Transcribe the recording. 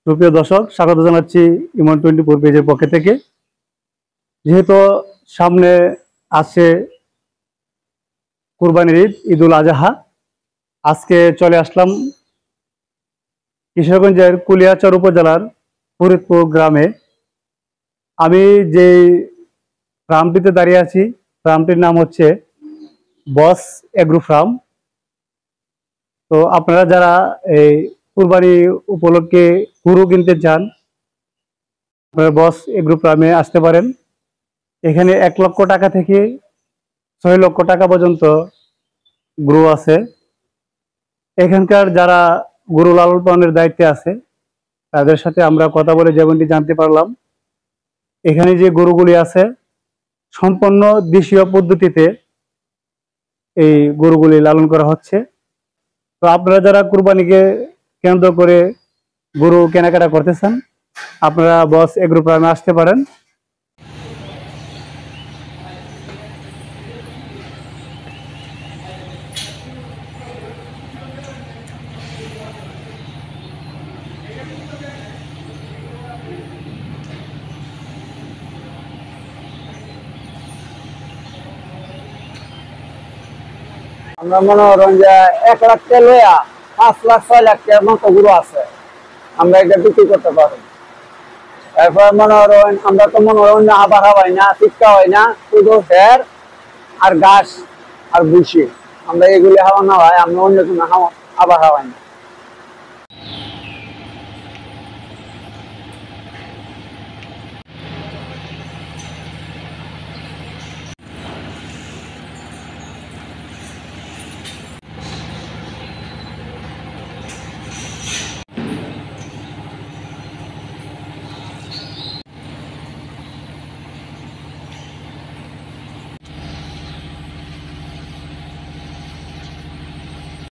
সুপ্রিয় দর্শক, স্বাগত জানাচ্ছি ইমন 24 পেজের পক্ষ থেকে। যেহেতু সামনে আছে কুরবানির ঈদ, ঈদুল আজহা, আজকে চলে আসলাম কিশোরগঞ্জের কুলিয়াচর উপজেলার ফরিদপুর গ্রামে। আমি যে ফার্মটিতে দাঁড়িয়ে আছি, ফার্মটির নাম হচ্ছে বস এগ্রো ফার্ম। তো আপনারা যারা এই কুরবানি উপলক্ষে গরু কিনতে চান, আপনারা বস এগ্রো ফার্মে আসতে পারেন। এখানে 1 লক্ষ টাকা থেকে 6 লক্ষ টাকা পর্যন্ত গরু আছে। এখানকার যারা গরু লালন পালনের দায়িত্বে আছে তাদের সাথে আমরা কথা বলে যেমনটি জানতে পারলাম, এখানে যে গরুগুলি আছে সম্পূর্ণ দেশীয় পদ্ধতিতে এই গরুগুলি লালন করা হচ্ছে। তো আপনারা যারা কুরবানিকে কেন্দ্র করে গরু কেনাকাটা করতে চান, আপনারা বস এগ্রো ফার্মে আসতে পারেন। আমরা মনে করেন যে 1 লাখ টাকা লইয়া 5 লাখ 6 লাখ টাকার মতো গরু আছে, আমরা এটা বিক্রি করতে পারি। এরপর মনে করেন আমরা তো মনে করেন আবার হয় না, টিক্কা হয় না, শুধু ফের আর ঘাস আর ভুসি, আমরা এগুলি হাওয়ানো হয়, আমরা অন্য কোনো আবার হাওয়াই না।